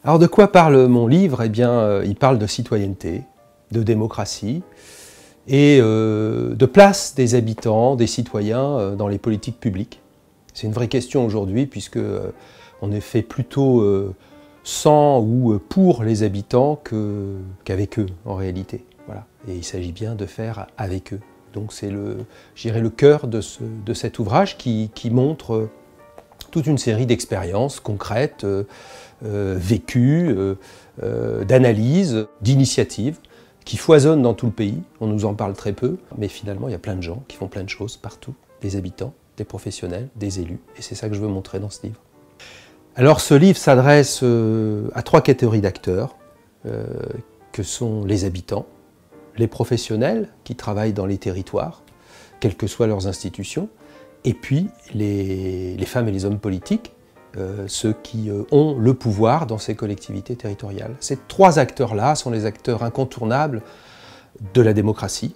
Alors de quoi parle mon livre? Eh bien, il parle de citoyenneté, de démocratie et de place des habitants, des citoyens dans les politiques publiques. C'est une vraie question aujourd'hui puisque on est fait plutôt sans ou pour les habitants qu'avec eux en réalité. Voilà. Et il s'agit bien de faire avec eux. Donc c'est le cœur de cet ouvrage qui montre toute une série d'expériences concrètes, vécues, d'analyses, d'initiatives qui foisonnent dans tout le pays. On nous en parle très peu, mais finalement il y a plein de gens qui font plein de choses partout, des habitants, des professionnels, des élus, et c'est ça que je veux montrer dans ce livre. Alors ce livre s'adresse à trois catégories d'acteurs, que sont les habitants, les professionnels qui travaillent dans les territoires, quelles que soient leurs institutions, et puis les femmes et les hommes politiques, ceux qui ont le pouvoir dans ces collectivités territoriales. Ces trois acteurs-là sont les acteurs incontournables de la démocratie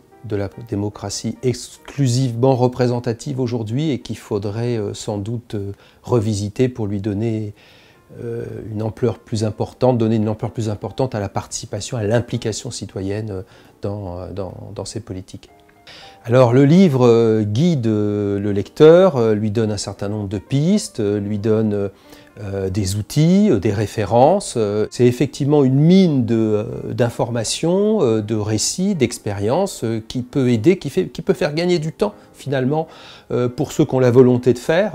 exclusivement représentative aujourd'hui et qu'il faudrait sans doute revisiter pour lui donner une ampleur plus importante, donner une ampleur plus importante à la participation, à l'implication citoyenne dans ces politiques. Alors le livre guide le lecteur, lui donne un certain nombre de pistes, lui donne des outils, des références. C'est effectivement une mine d'informations, de récits, d'expériences qui peut aider, qui peut faire gagner du temps finalement pour ceux qui ont la volonté de faire,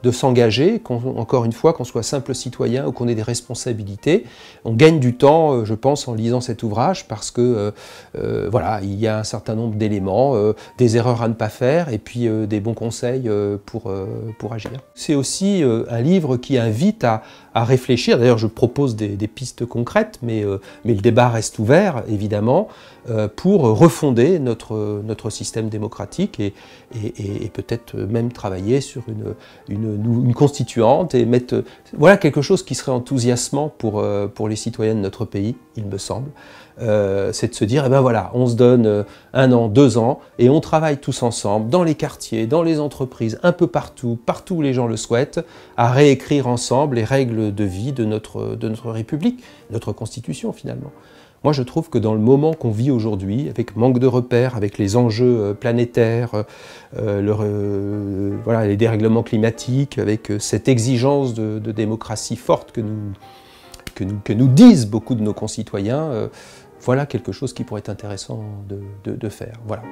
de s'engager, encore une fois, qu'on soit simple citoyen ou qu'on ait des responsabilités. On gagne du temps, je pense, en lisant cet ouvrage parce que voilà, il y a un certain nombre d'éléments, des erreurs à ne pas faire et puis des bons conseils pour agir. C'est aussi un livre qui invite à réfléchir. D'ailleurs, je propose des pistes concrètes, mais le débat reste ouvert, évidemment, pour refonder notre système démocratique et peut-être même travailler sur une constituante et mettre voilà quelque chose qui serait enthousiasmant pour les citoyens de notre pays, il me semble. C'est de se dire, eh ben voilà, on se donne 1 an, 2 ans, et on travaille tous ensemble, dans les quartiers, dans les entreprises, un peu partout où les gens le souhaitent, à réécrire ensemble les règles de vie de notre République, notre Constitution finalement. Moi, je trouve que dans le moment qu'on vit aujourd'hui, avec manque de repères, avec les enjeux planétaires, voilà, les dérèglements climatiques, avec cette exigence de démocratie forte que nous disent beaucoup de nos concitoyens, voilà quelque chose qui pourrait être intéressant de faire. Voilà.